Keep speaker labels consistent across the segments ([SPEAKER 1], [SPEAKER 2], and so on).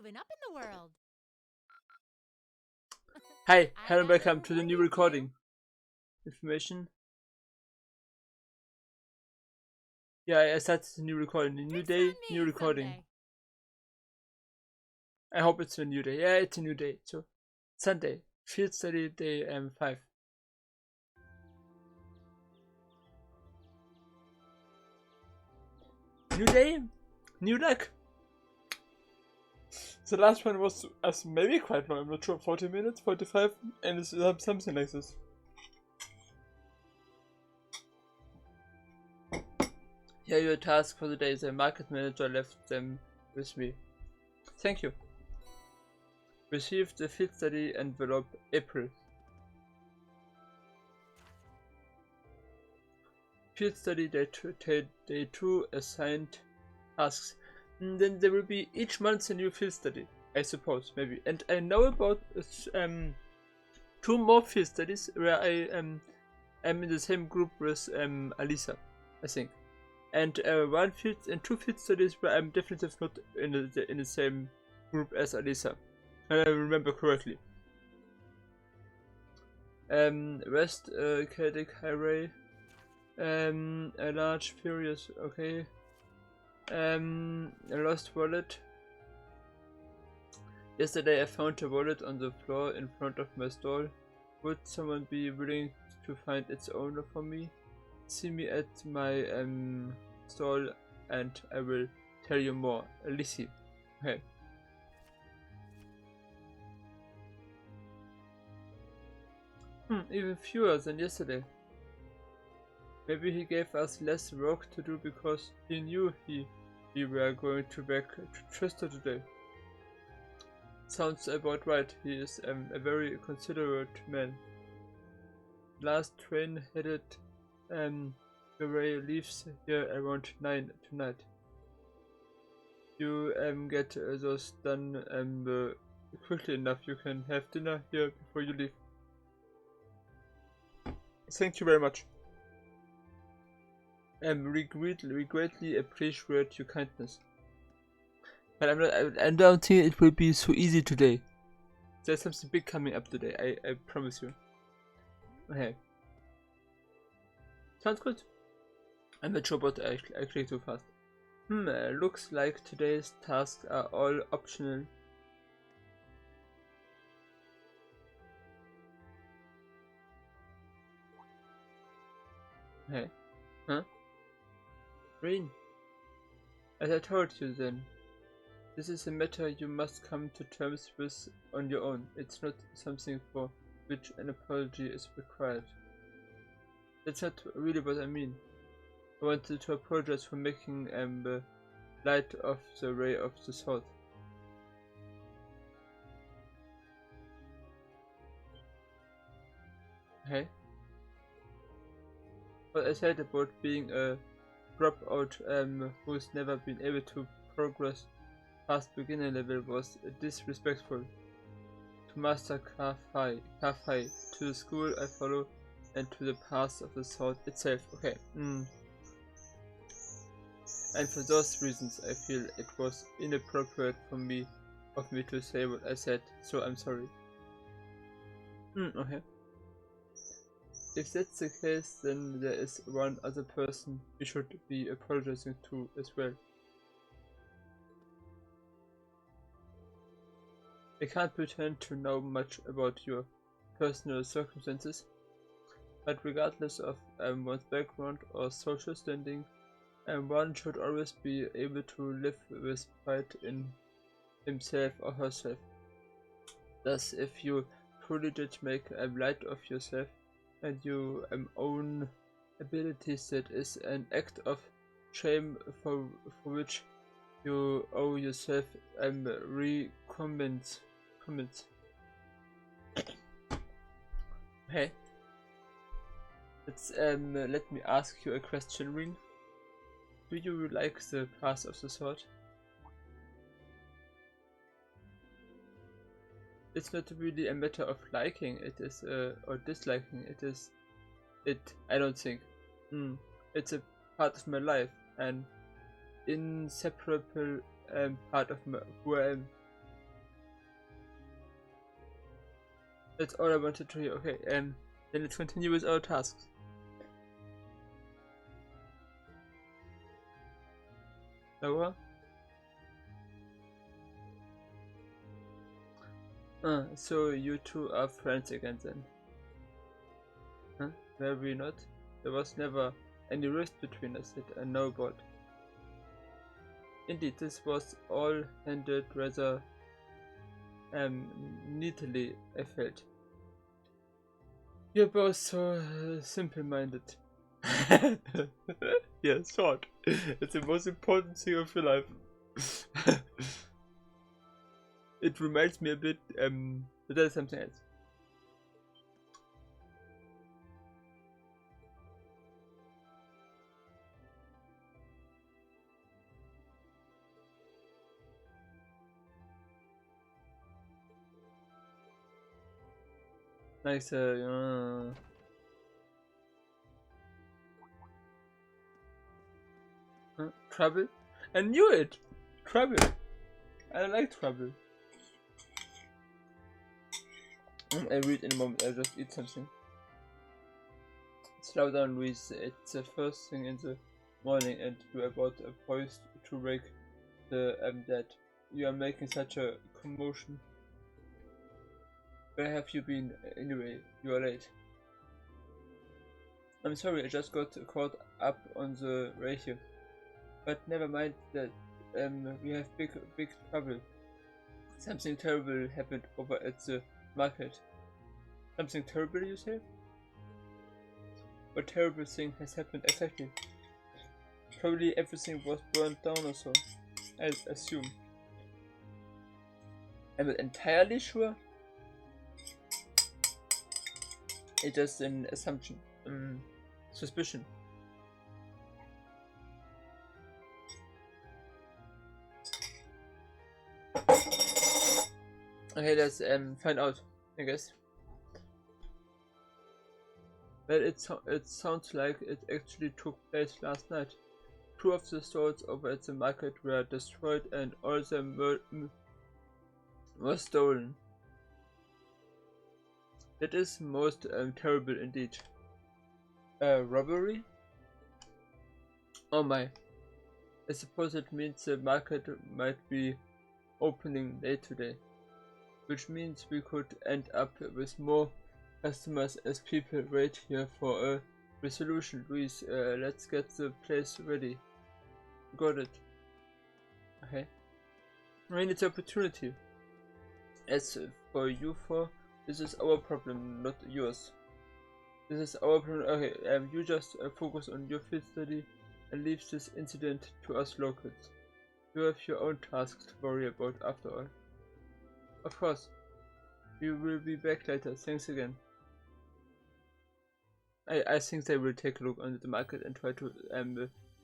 [SPEAKER 1] moving up in the world.
[SPEAKER 2] Hi, hello and welcome to the new recording. Information. Yeah, I started a new recording. A new day, new recording.
[SPEAKER 1] Someday.
[SPEAKER 2] I hope it's a new day. Yeah, it's a new day. So, Sunday, field study day 5. New day, new luck. The last one was maybe quite long, I'm not sure, 40 minutes, 45, and it's something like this. Here your task for the day. The market manager left them with me. Thank you. Received the field study envelope April. Field study day 2 assigned tasks. Then there will be each month a new field study, I suppose, maybe. And I know about 2 more field studies where I am in the same group with Alisa, I think. And 2 field studies where I'm definitely not in the same group as Alisa, if I remember correctly. West Celtic Highway. A large furious, okay. A lost wallet. Yesterday I found a wallet on the floor in front of my stall. Would someone be willing to find its owner for me? See me at my stall and I will tell you more. Lissy. Okay. Even fewer than yesterday. Maybe he gave us less work to do because he knew we were going to back to Trista today. Sounds about right. He is a very considerate man. Last train headed away leaves here around 9 tonight. You get those done quickly enough. You can have dinner here before you leave. Thank you very much. We greatly appreciate your kindness. But I don't think it will be so easy today. There's something big coming up today, I promise you. Okay. Sounds good. I'm not sure but I clicked too fast. Looks like today's tasks are all optional. Hey. Huh? Green. As I told you then, this is a matter you must come to terms with on your own. It's not something for which an apology is required. That's not really what I mean. I wanted to apologize for making light of the ray of the sword. Hey? What I said about being a dropout who's never been able to progress past beginner level was disrespectful to Master Kafai, to the school I follow, and to the path of the sword itself. Okay. And for those reasons I feel it was inappropriate of me to say what I said, so I'm sorry. Okay. If that's the case, then there is one other person we should be apologizing to as well. I can't pretend to know much about your personal circumstances, but regardless of one's background or social standing, one should always be able to live with pride in himself or herself. Thus, if you truly did make light of yourself and your own abilities, that is an act of shame for which you owe yourself comments. Hey, let me ask you a question, Ring. Do you like the path of the sword? It's not really a matter of liking it is or disliking it. I don't think. It's a part of my life, an inseparable part of who I am. That's all I wanted to hear. Okay, then let's continue with our tasks. Laura? So you two are friends again then? Huh? Were we not? There was never any rift between us that I know about. Indeed, this was all handled rather neatly, I felt. You're both so simple-minded. Yeah, short. It's the most important thing of your life. It reminds me a bit, but that's something else. Nice, trouble? I knew it! Trouble! I like trouble. I read in a moment, I'll just eat something. Slow down, Louise. It's the first thing in the morning and you're about poised to wake the dead. You are making such a commotion. Where have you been? Anyway, you are late. I'm sorry, I just got caught up on the radio. But never mind that. We have big trouble. Something terrible happened over at the market. Something terrible, you say? What terrible thing has happened exactly? Probably everything was burned down or so, I assume. I'm not entirely sure. It's just an assumption, suspicion. Okay, let's find out, I guess. Well, it sounds like it actually took place last night. 2 of the stores over at the market were destroyed and all of them were stolen. That is most terrible indeed. Robbery? Oh my. I suppose it means the market might be opening late today. Which means we could end up with more customers as people wait here for a resolution. Luis, let's get the place ready. Got it. Okay. I mean, it's opportunity. As for you four, this is our problem, not yours. This is our problem. Okay, you just focus on your field study and leave this incident to us locals. You have your own tasks to worry about after all. Of course. We will be back later. Thanks again. I think they will take a look on the market and try to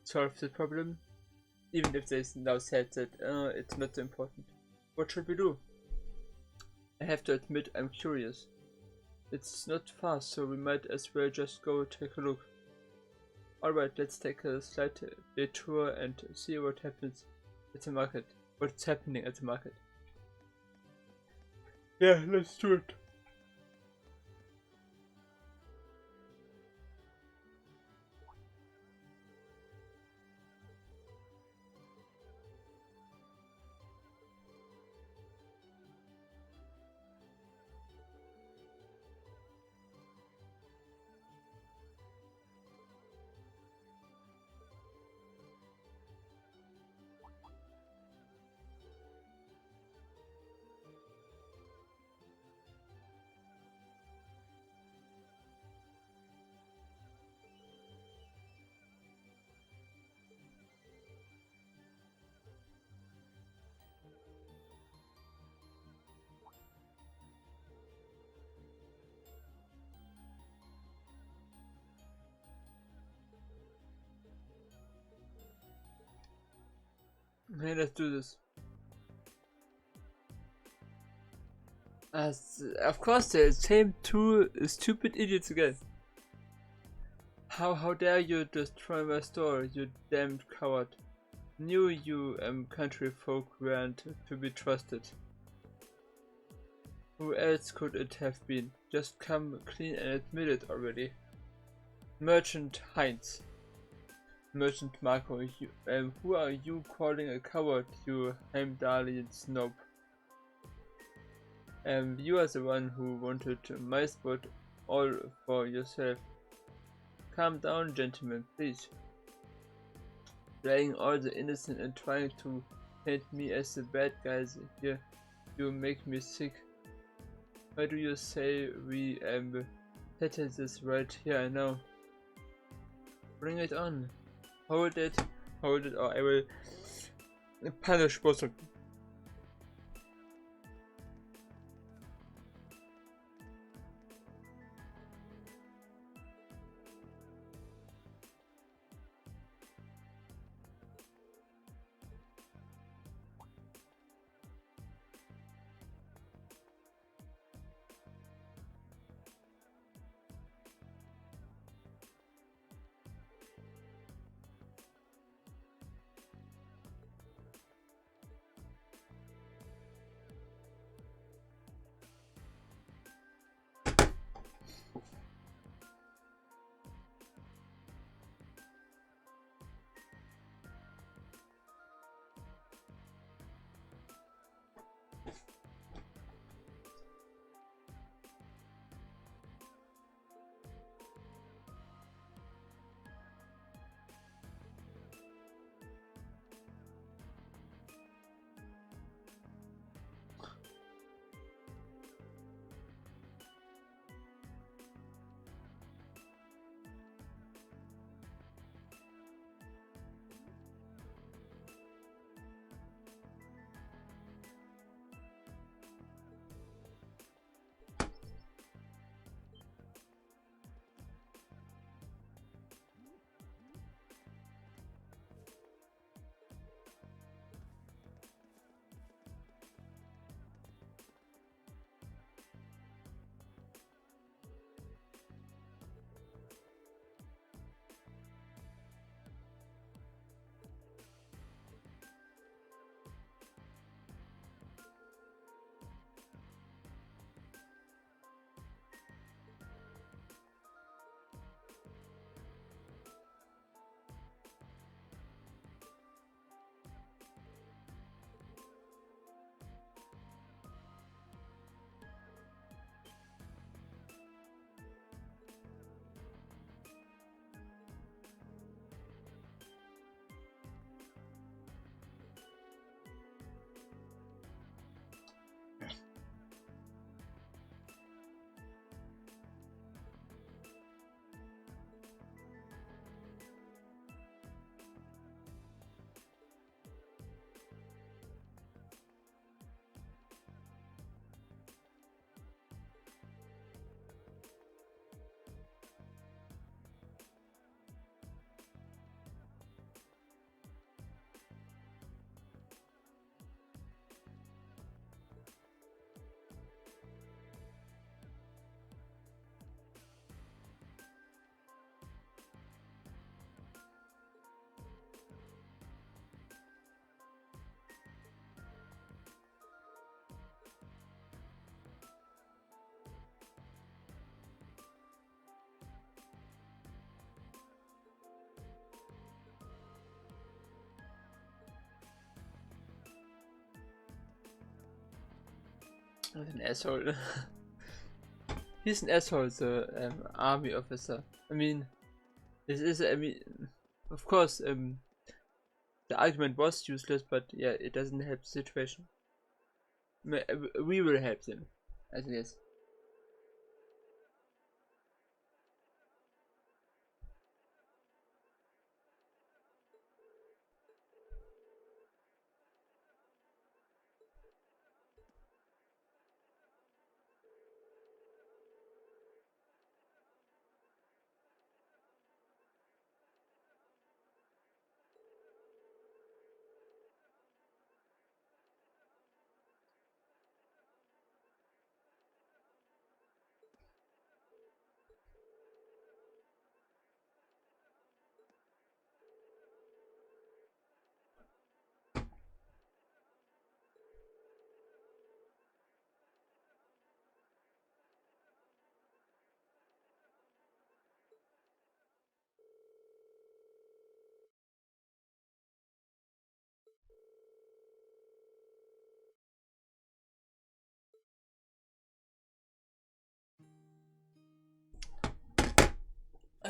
[SPEAKER 2] solve the problem. Even if they now said that it's not so important. What should we do? I have to admit I'm curious. It's not far, so we might as well just go take a look. Alright, let's take a slight detour and see what happens at the market. What's happening at the market. Yeah, let's do it. Okay, let's do this. Of course, the same 2 stupid idiots again. How dare you destroy my store, you damned coward. Knew you country folk weren't to be trusted. Who else could it have been? Just come clean and admit it already. Merchant Heinz. Merchant Marco, who are you calling a coward, you Heimdallian snob? You are the one who wanted my spot all for yourself. Calm down, gentlemen, please. Playing all the innocent and trying to paint me as the bad guys here, you make me sick. Why do you say we settle this right here and now? Bring it on. Hold it, or I will punish both of you. He's an asshole. He's an asshole, the army officer. I mean, of course, the argument was useless, but yeah, it doesn't help the situation. We will help them, I guess.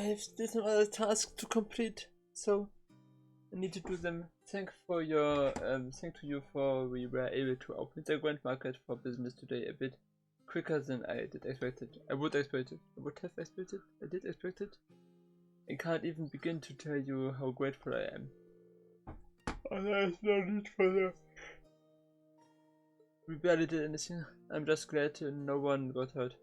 [SPEAKER 2] have still some other tasks to complete, so I need to do them. Thank you for we were able to open the grand market for business today a bit quicker than I did expected. I would have expected. I did expect it. I can't even begin to tell you how grateful I am. Oh, there's no need for that. We barely did anything. I'm just glad no one got hurt.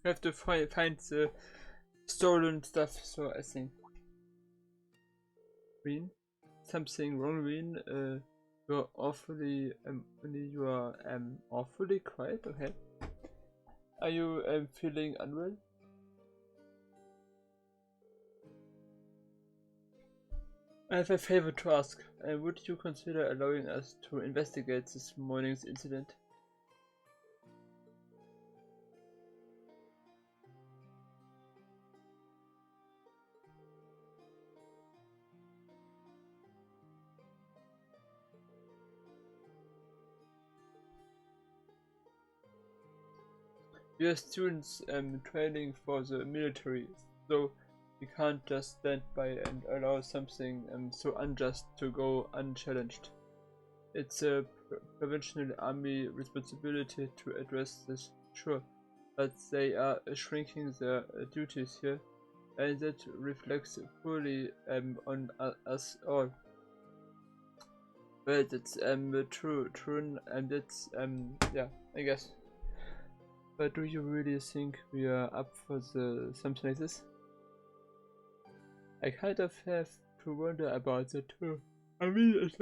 [SPEAKER 2] You have to find the stolen stuff, so I think. Green? Something wrong, Green? You're awfully, awfully quiet, okay. Are you, feeling unwell? I have a favor to ask. Would you consider allowing us to investigate this morning's incident? We are students training for the military, so we can't just stand by and allow something so unjust to go unchallenged. It's a provincial army responsibility to address this, sure, but they are shrinking their duties here, and that reflects poorly on us all. Well, that's true, and that's yeah, I guess. But do you really think we are up for something like this? I kind of have to wonder about that too. I mean, it's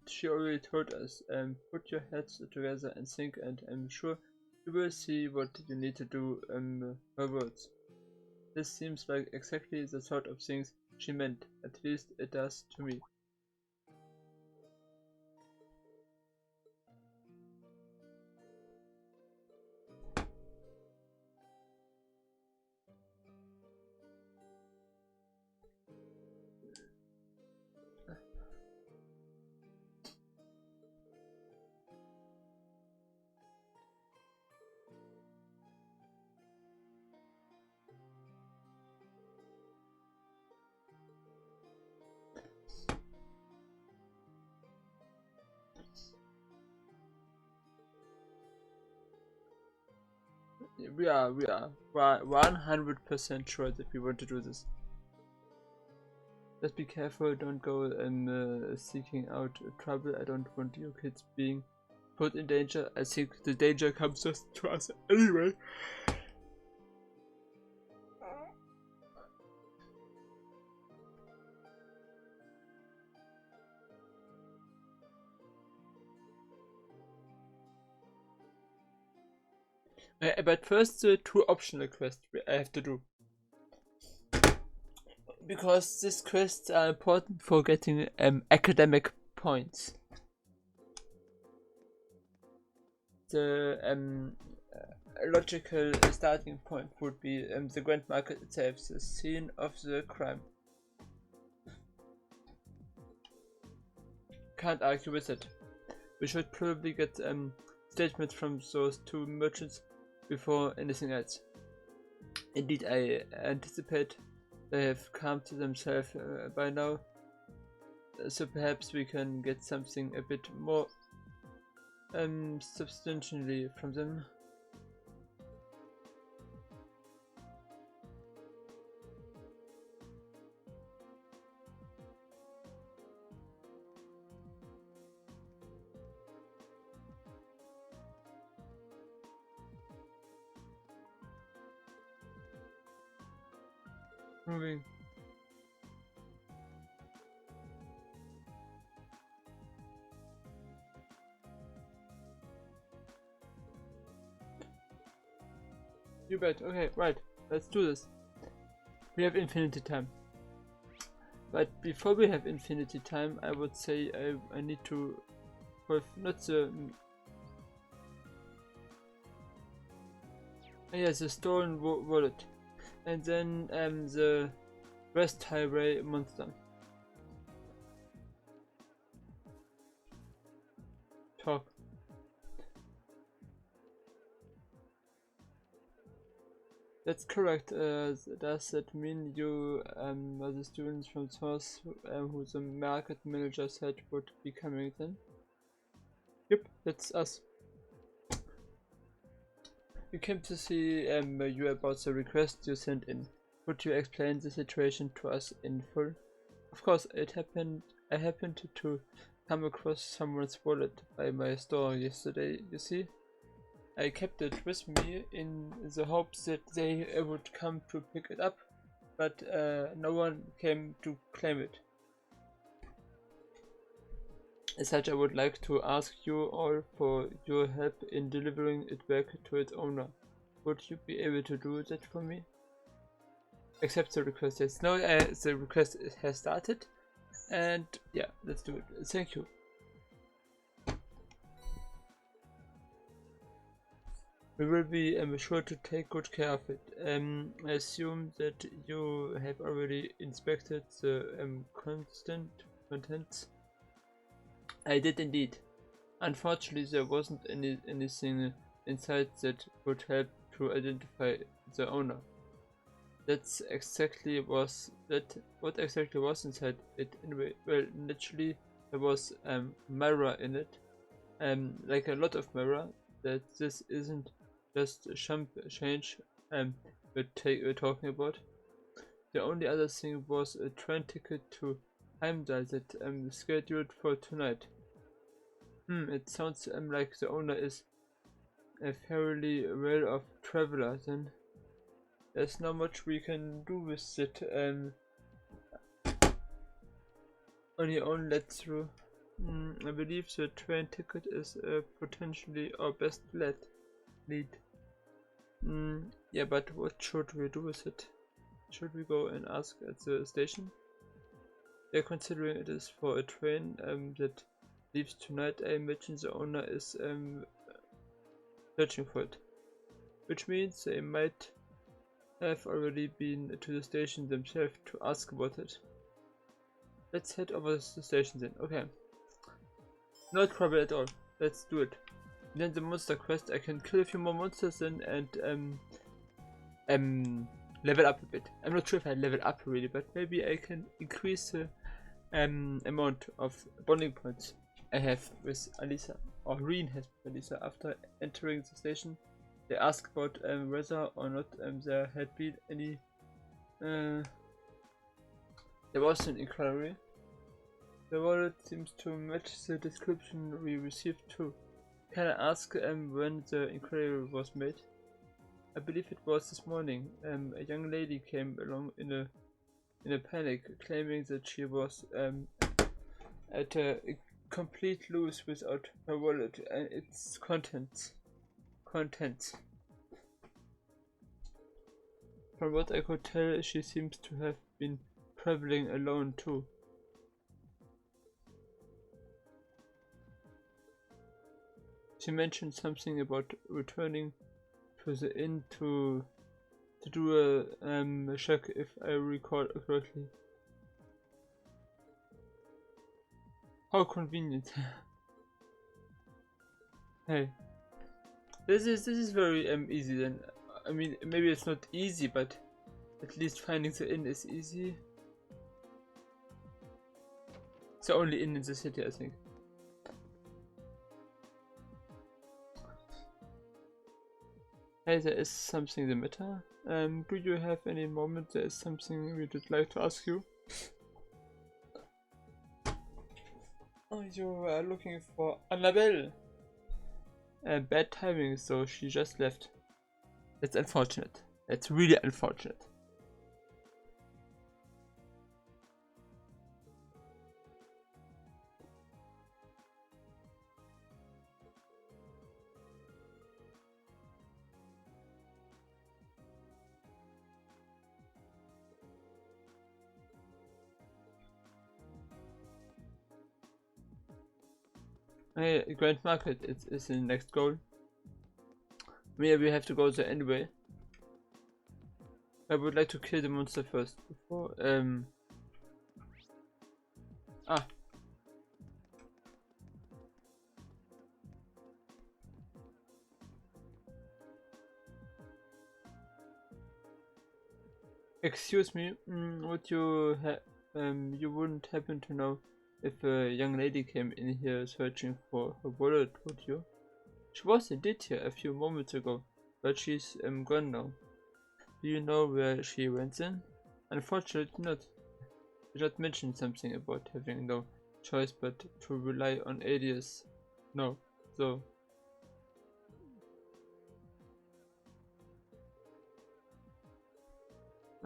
[SPEAKER 2] she already told us, put your heads together and think, and I'm sure you will see what you need to do, her words. This seems like exactly the sort of things she meant, at least it does to me. We are 100% sure that we want to do this. Just be careful, don't go seeking out trouble. I don't want your kids being put in danger. I think the danger comes just to us anyway. But first, the two optional quests I have to do. Because these quests are important for getting academic points. The logical starting point would be the Grand Market itself, the scene of the crime. Can't argue with it. We should probably get statements from those two merchants before anything else. Indeed, I anticipate they have come to themselves by now, so perhaps we can get something a bit more substantially from them. Moving. You bet. Okay, right. Let's do this. We have infinity time. But before we have infinity time, I would say I need to have not the yes, the stolen wallet, and then the West Highway monster. Talk. That's correct. Does that mean you are the students from Source who the market manager said would be coming then? Yep, that's us. We came to see you about the request you sent in. Would you explain the situation to us in full? Of course, I happened to come across someone's wallet by my store yesterday, you see? I kept it with me in the hopes that they would come to pick it up, but no one came to claim it. As such, I would like to ask you all for your help in delivering it back to its owner. Would you be able to do that for me? Accept the request. Yes. No, the request has started, and yeah, let's do it. Thank you. We will be sure to take good care of it. I assume that you have already inspected the contents. I did indeed. Unfortunately, there wasn't anything inside that would help to identify the owner. What exactly was inside it anyway? Well, naturally there was mirror in it, like a lot of mirror. That this isn't just a change we're talking about. The only other thing was a train ticket to Heimdall that scheduled for tonight. It sounds like the owner is a fairly well-off traveler then. There's not much we can do with it on your own let through. I believe the train ticket is potentially our best lead. Yeah, but what should we do with it? Should we go and ask at the station? They're considering it is for a train that leaves tonight. I imagine the owner is searching for it, which means they might have already been to the station themselves to ask about it. Let's head over to the station then. Okay. No trouble at all. Let's do it. And then the monster quest. I can kill a few more monsters then and level up a bit. I'm not sure if I level up really, but maybe I can increase the amount of bonding points I have with Alisa, or Reen has with Alisa. After entering the station, they asked about whether or not there had been any. There was an inquiry. The wallet seems to match the description we received too. Can I ask when the inquiry was made? I believe it was this morning. A young lady came along in a panic, claiming that she was at a complete loss without her wallet and its contents. From what I could tell, she seems to have been traveling alone too. She mentioned something about returning to to the inn to do a check if I recall correctly. How convenient. Hey, this is very easy then. I mean, maybe it's not easy, but at least finding the inn is easy. It's the only inn in the city, I think. Hey, there is something the matter. Do you have any moment there is something we would like to ask you? Oh, you are looking for Annabelle. Bad timing, so she just left. It's unfortunate. It's really unfortunate. Hey, Grand Market is the next goal. Maybe we have to go there anyway. I would like to kill the monster first before ah. Excuse me, would you you wouldn't happen to know if a young lady came in here searching for her wallet, would you? She was indeed here a few moments ago, but she's gone now. Do you know where she went then? Unfortunately not. You just mentioned something about having no choice but to rely on alias. No, so...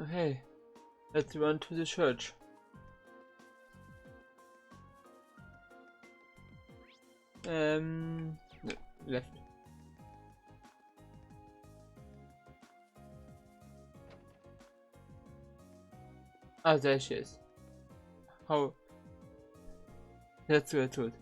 [SPEAKER 2] Hey, let's run to the church. No, left. Ah, there she is. How? That's good.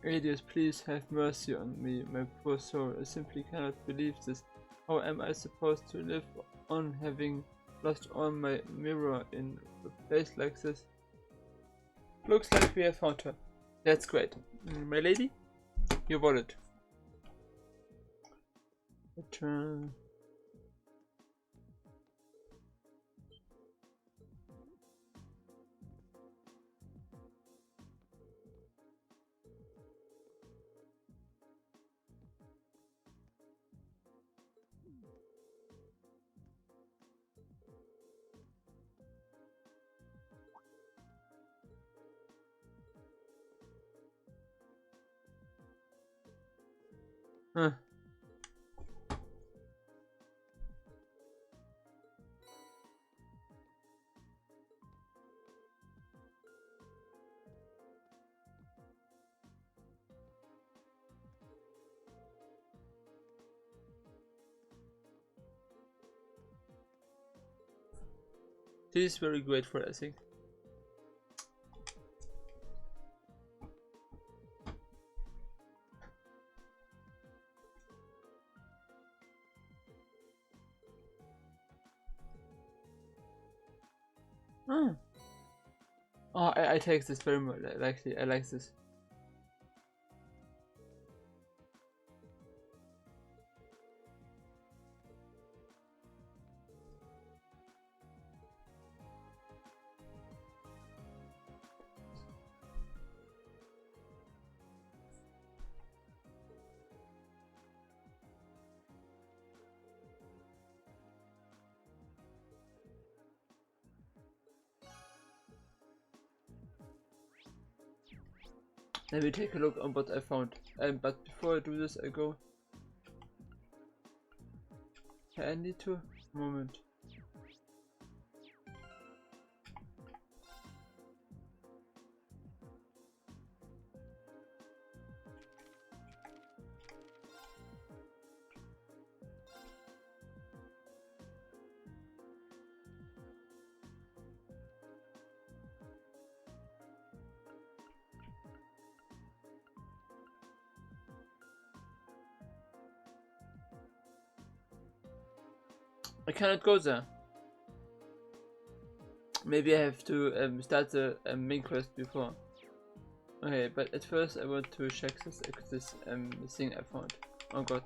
[SPEAKER 2] Alias, please have mercy on me, my poor soul. I simply cannot believe this. How am I supposed to live on having lost all my mirror in a place like this? Looks like we have found her. That's great. My lady, your wallet. Return. Huh. This is very great for I think. Oh, I take this very much. I like this. Let me take a look on what I found. But before I do this, I go. I need to moment. I cannot go there. Maybe I have to start the main quest before. Okay, but at first I want to check this thing I found. Oh god.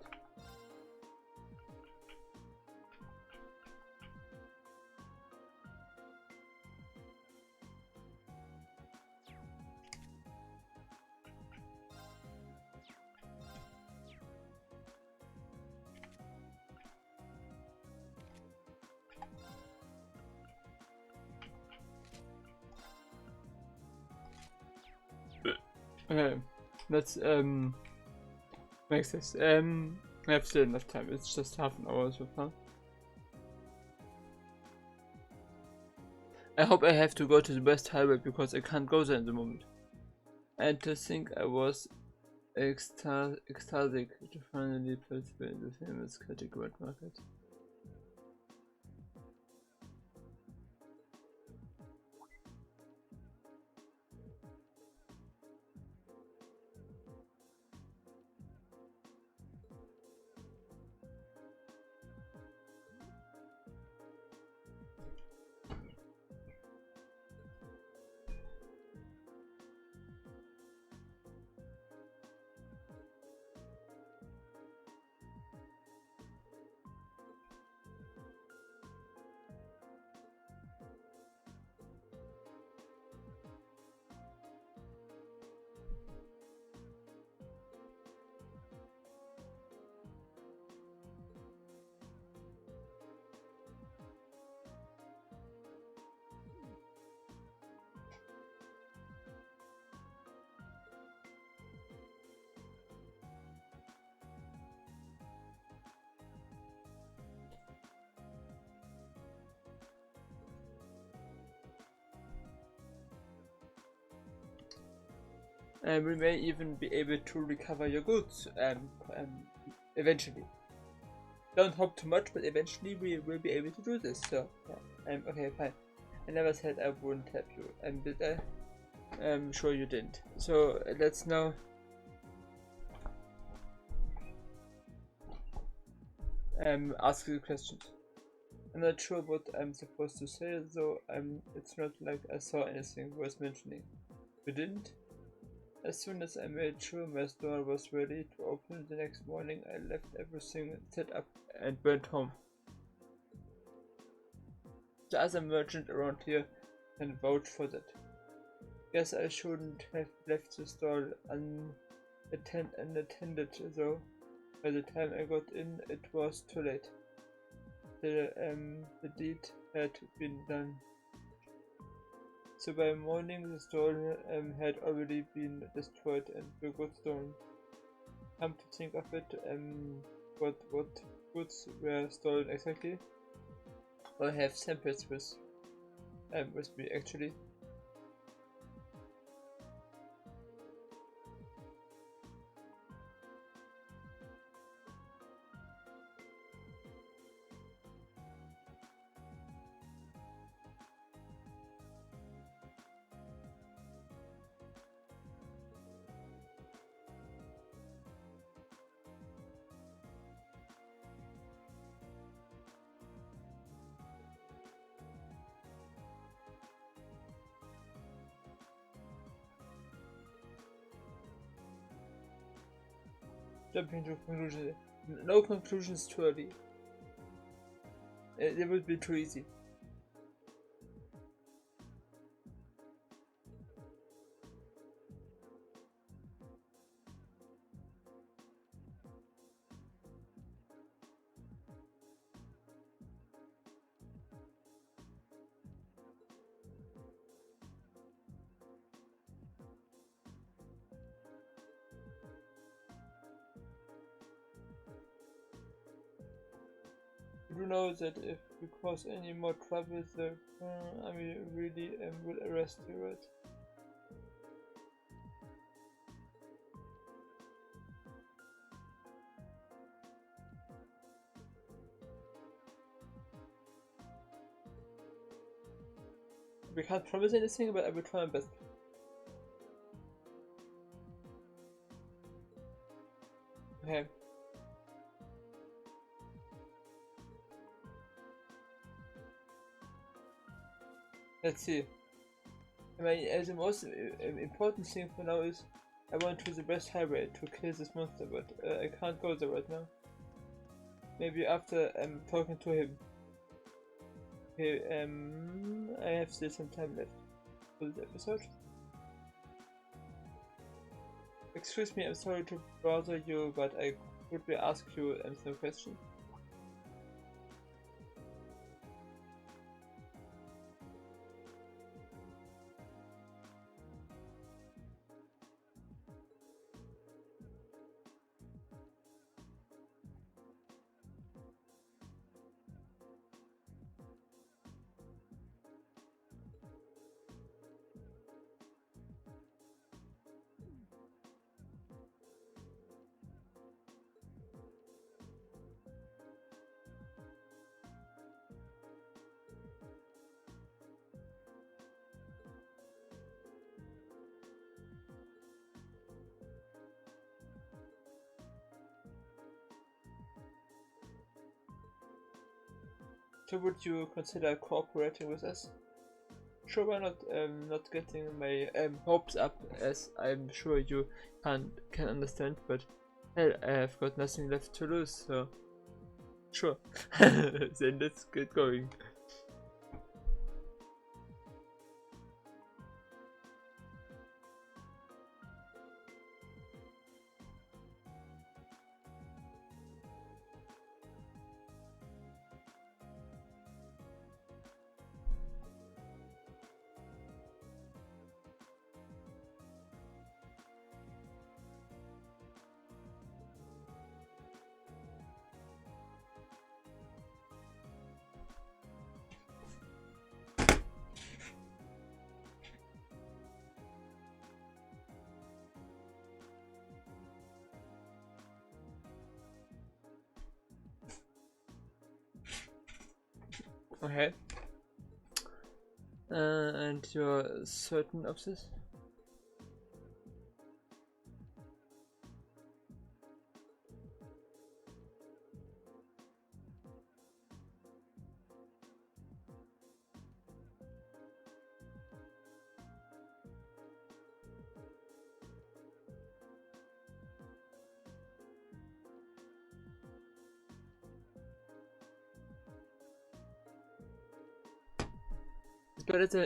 [SPEAKER 2] Okay, let's make this. I have still enough time. It's just half an hour so far. I hope I have to go to the West Highway because I can't go there in the moment. And to think I was ecstatic to finally participate in the famous category market. And we may even be able to recover your goods eventually. Don't hope too much, but eventually we will be able to do this. So, yeah. Okay, fine. I never said I wouldn't help you, did I? I'm sure you didn't. So let's now ask you questions. I'm not sure what I'm supposed to say, though. It's not like I saw anything worth mentioning. You didn't? As soon as I made sure my store was ready to open the next morning, I left everything set up and went home. The other merchant around here can vouch for that. Guess I shouldn't have left the store unattended, though. By the time I got in, it was too late. The deed had been done. So by morning the store had already been destroyed and the goods stolen. Come to think of it, what goods were stolen exactly? I have samples with me actually. Jumping to conclusions. No conclusions too early. It would be too easy. You do know that if we cause any more trouble, the army really will arrest you, right? We can't promise anything, but I will try my best. Okay. Let's see. I mean, the most important thing for now is I want to the best highway to kill this monster, but I can't go there right now. Maybe after I'm talking to him. Okay, I have still some time left for this episode. Excuse me, I'm sorry to bother you, but I could we ask you some questions? So would you consider cooperating with us? Sure, why not? Not getting my hopes up, as I'm sure you can understand. But hell, I have got nothing left to lose, so sure. Then let's get going. Okay. And you're certain of this?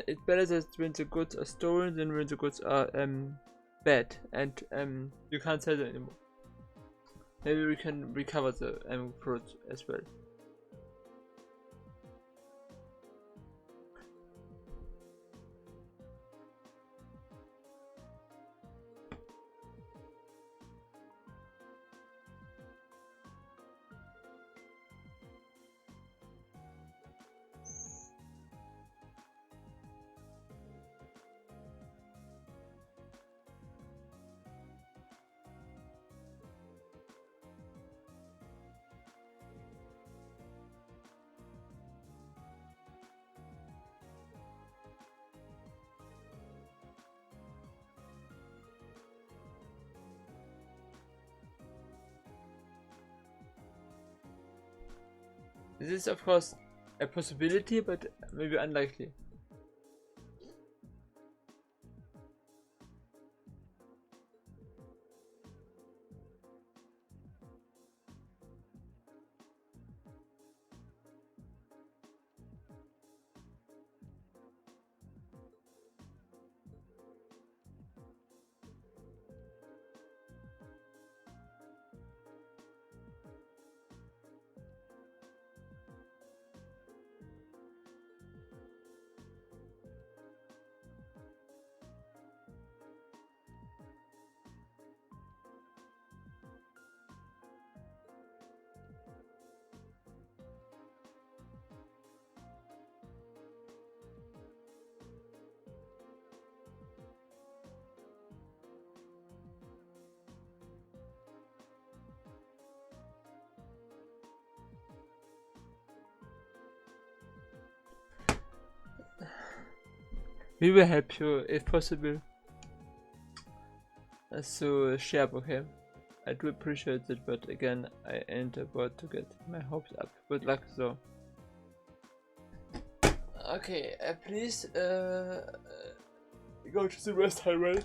[SPEAKER 2] It's better that when the goods are stolen than when the goods are bad and you can't sell them anymore. Maybe we can recover the fruit as well. This is of course a possibility, but maybe unlikely. We will help you if possible. So share, okay? I do appreciate it, but again, I ain't about to get my hopes up. Good luck though. Okay, please go to the rest highway.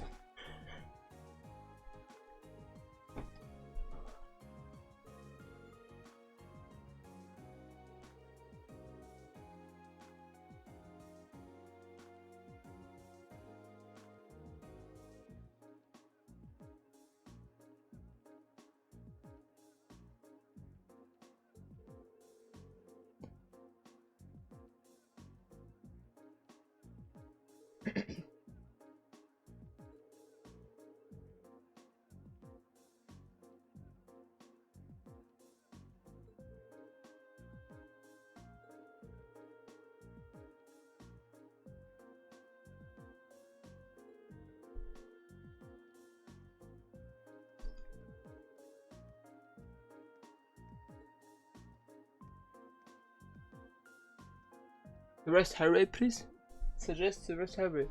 [SPEAKER 2] The rest highway, please. Suggest the rest highway.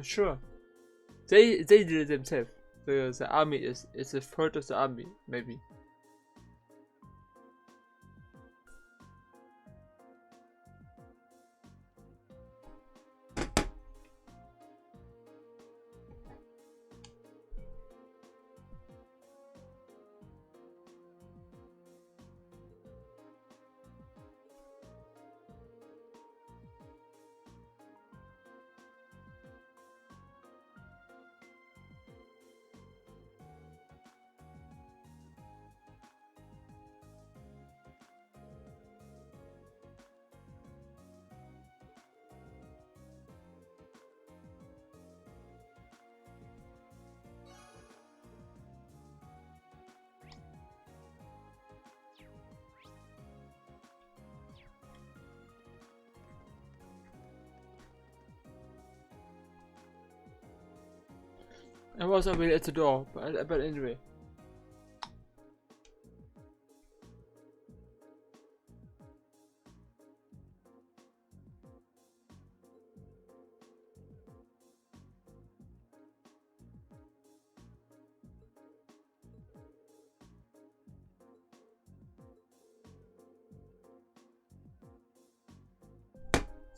[SPEAKER 2] Sure. They did it themselves. The army is a third of the army, maybe. I was already at the door, but anyway.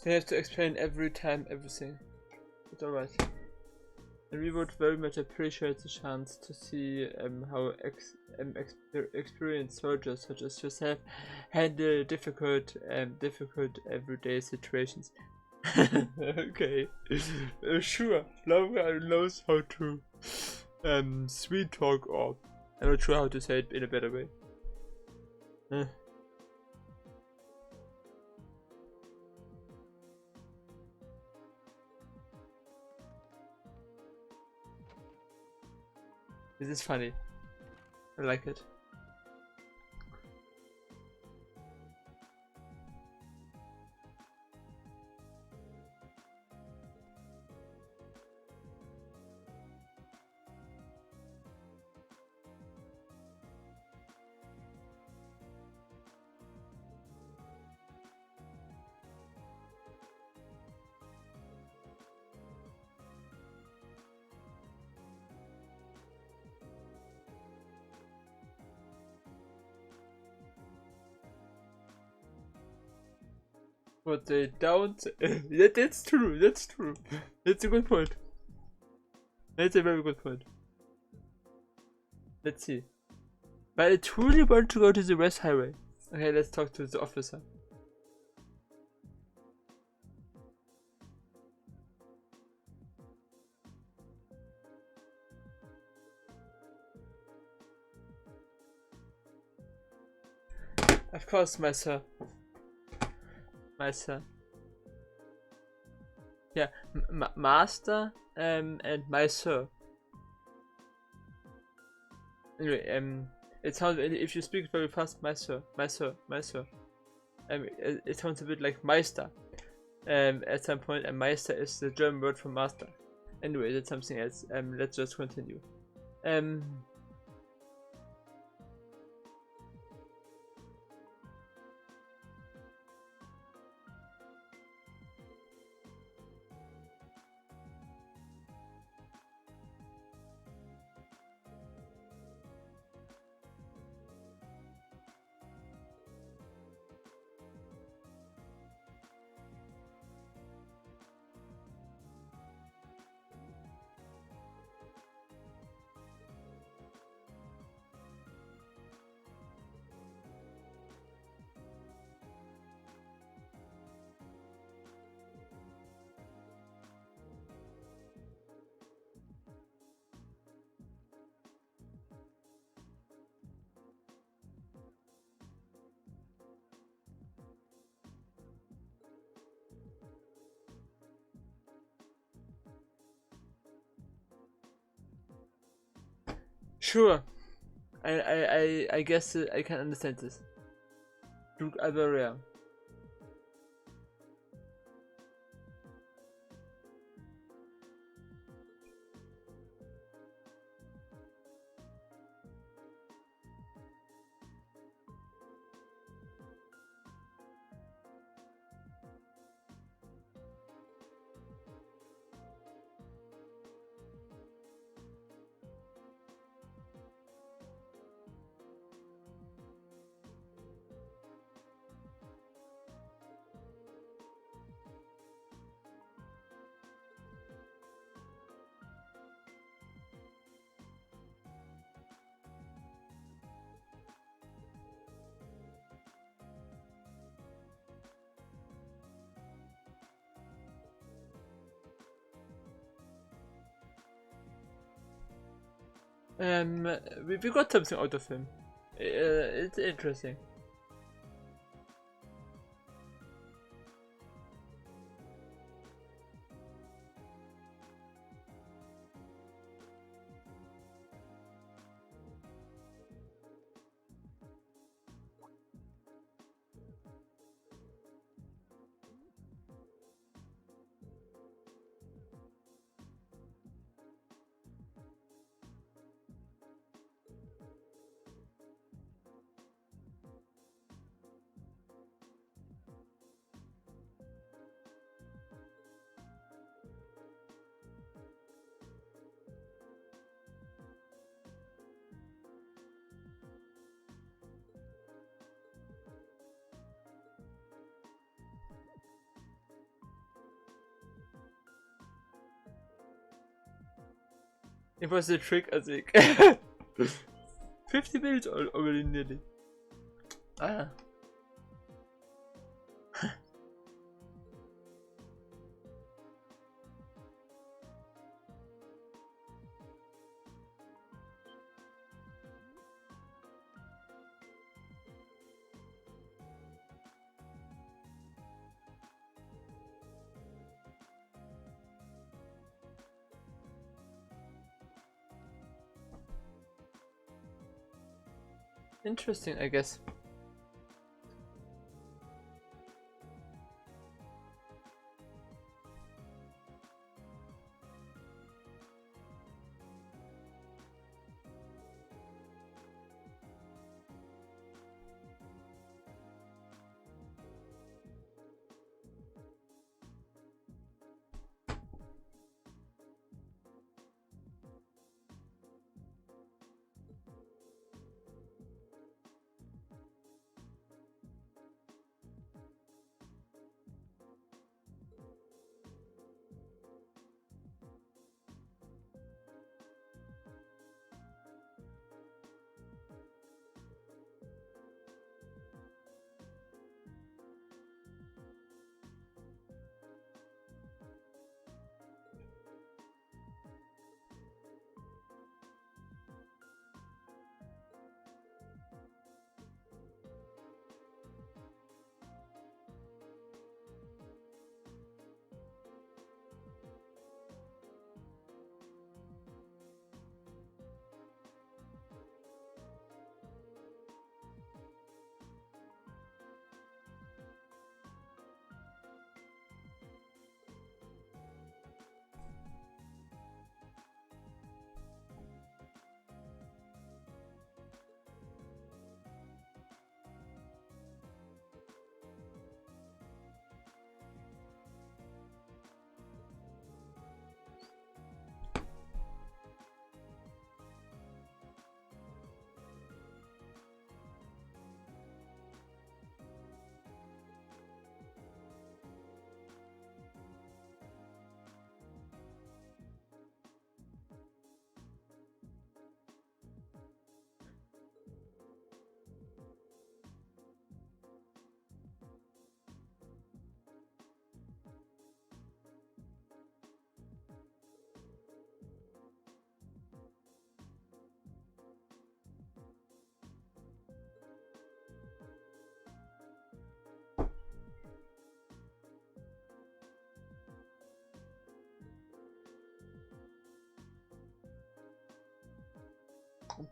[SPEAKER 2] They have to explain every time everything. It's alright. And we would very much appreciate the chance to see how experienced soldiers such as yourself handle difficult everyday situations. Okay, sure. Laura knows how to sweet talk, or I'm not sure how to say it in a better way. This is funny. I like it. But they don't. That's true. That's true. That's a good point. That's a very good point. Let's see. But I truly want to go to the West Highway. Okay, let's talk to the officer. Of course, my sir. My sir. Yeah, master and my sir. Anyway, it sounds, if you speak very fast, my sir, my sir, my sir. It sounds a bit like Meister. At some point, and Meister is the German word for master. Anyway, that's something else. Let's just continue. Sure. I guess I can understand this. Duke Alvaria. We got something out of him. It's interesting. It was a trick, I think. 50 minutes already nearly. Ah. Interesting, I guess.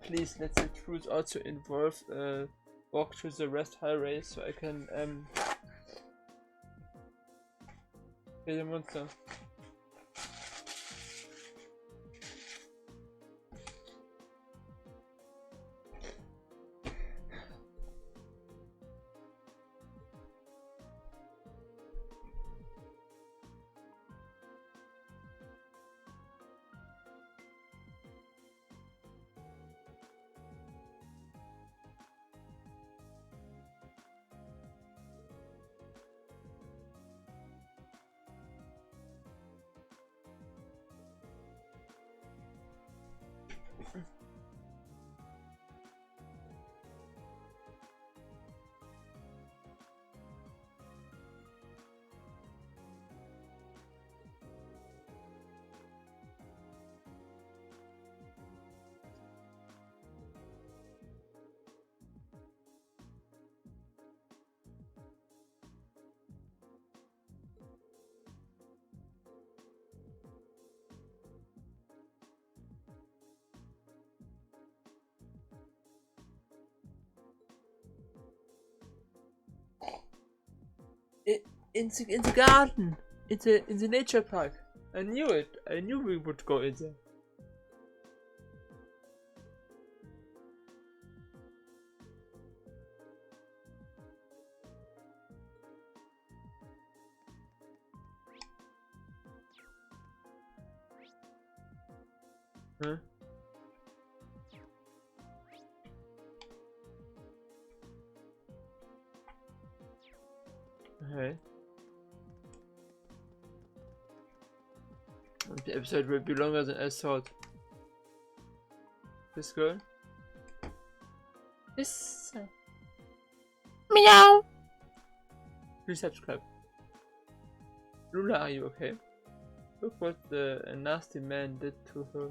[SPEAKER 2] Please let the truth also involve walk through the rest highway so I can kill the monster. In the garden, in the nature park. I knew it. I knew we would go in there. Huh? Okay. The episode will be longer than I thought. This girl? This. Meow! Please subscribe. Lula, are you okay? Look what the nasty man did to her.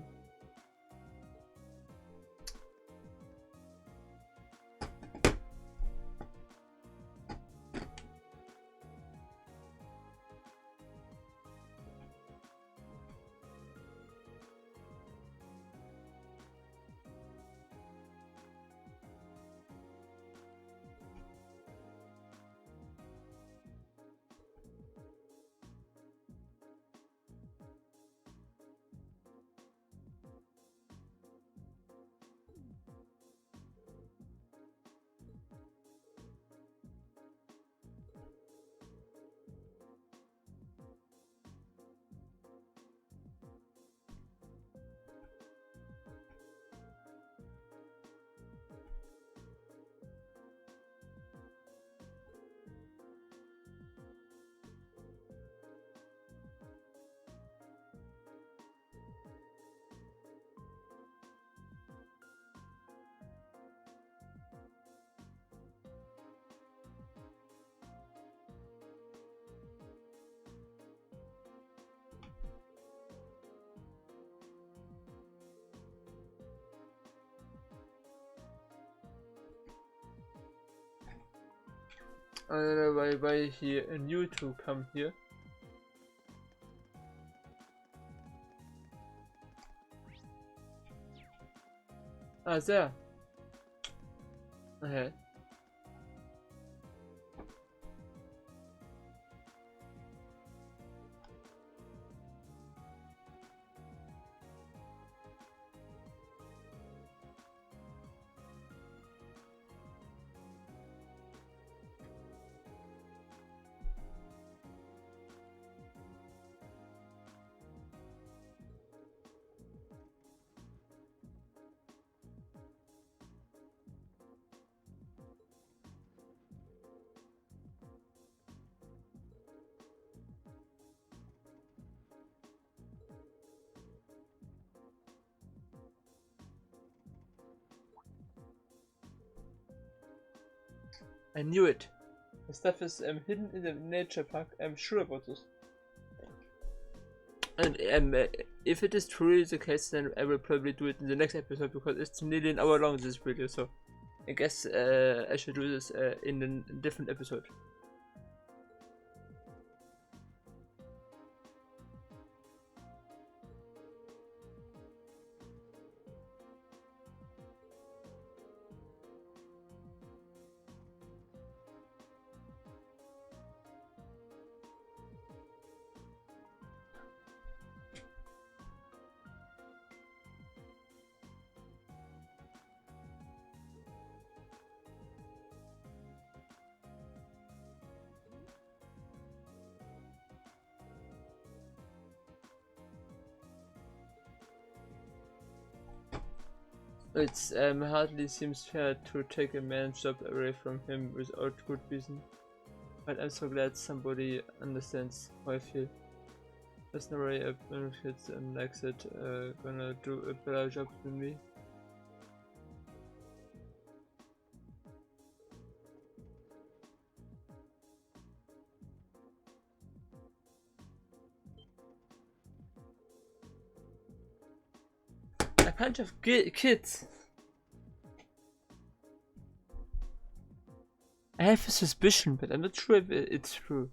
[SPEAKER 2] I don't know why he knew to come here. Ah, there. Okay. I knew it. The stuff is hidden in the nature park. I'm sure about this. And if it is truly the case, then I will probably do it in the next episode because it's nearly an hour long, this video. So I guess I should do this in a different episode. It's hardly seems fair to take a man's job away from him without good reason. But I'm so glad somebody understands how I feel. There's no way a benefits like that gonna do a better job than me. A bunch of kids. I have a suspicion, but I'm not sure if it's true.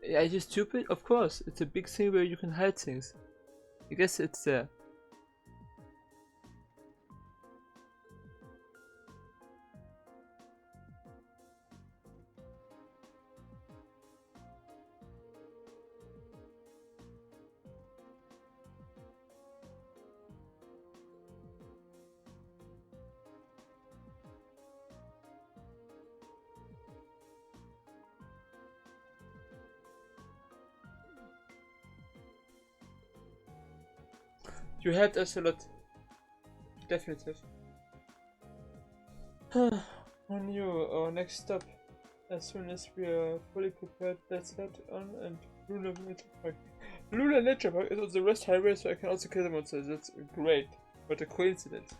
[SPEAKER 2] Are you stupid? Of course, it's a big thing where you can hide things. I guess it's there. You helped us a lot. Definitely. On you, our next stop. As soon as we are fully prepared, let's head on and Luna Nature Park. Luna Nature Park is on the West Highway, so I can also kill the monsters. That's great. What a coincidence.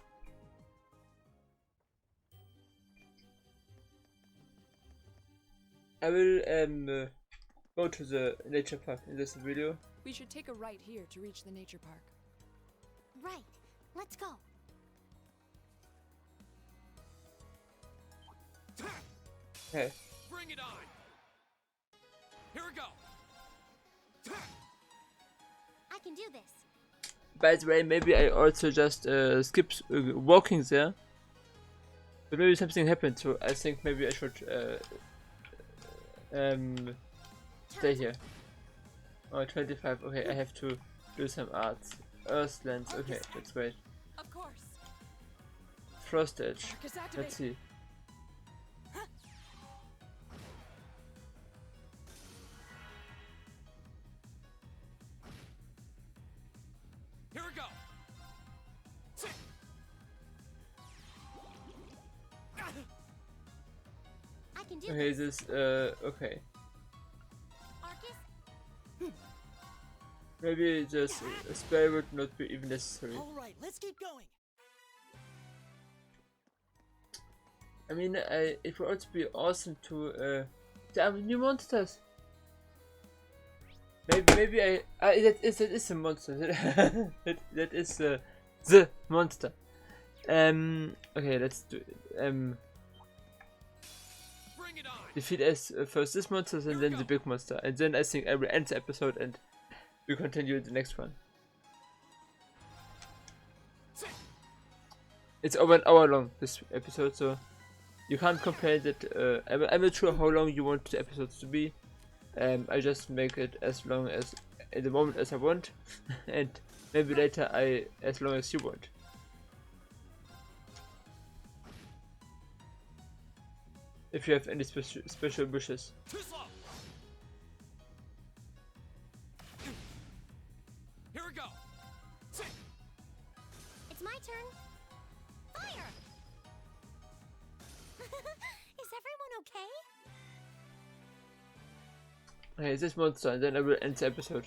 [SPEAKER 2] I will go to the nature park in this video.
[SPEAKER 1] We should take a right here to reach the nature park.
[SPEAKER 3] Right. Let's go.
[SPEAKER 2] Hey.
[SPEAKER 4] Bring it on. Here we go.
[SPEAKER 3] I can do this.
[SPEAKER 2] By the way, maybe I also just skip walking there. But maybe something happened, so I think maybe I should stay here. Oh, 25. Okay, I have to do some arts. Earthlands. Okay, that's great.
[SPEAKER 1] Of course.
[SPEAKER 2] Frost Edge.
[SPEAKER 1] Marcus, activate.
[SPEAKER 2] Let's see.
[SPEAKER 4] Here we go.
[SPEAKER 3] I can do
[SPEAKER 2] Okay,
[SPEAKER 3] this.
[SPEAKER 2] this okay.
[SPEAKER 3] Arcus?
[SPEAKER 2] Maybe just a spell would not be even necessary.
[SPEAKER 5] All right, let's keep going.
[SPEAKER 2] I mean, it would also be awesome to there are new monsters. Maybe that is a monster. that is the monster. Okay, let's do
[SPEAKER 4] Bring it on.
[SPEAKER 2] defeat as first this monster and then the big monster, and then I think I will end the episode and we continue the next one. It's over an hour long, this episode, so you can't compare that. I'm not sure how long you want the episodes to be. I just make it as long as at the moment as I want, and maybe later as long as you want. If you have any special wishes.
[SPEAKER 4] Too slow. Here we go.
[SPEAKER 3] It's my turn. Fire! Is everyone okay?
[SPEAKER 2] Okay, this monster, and then I will end the episode.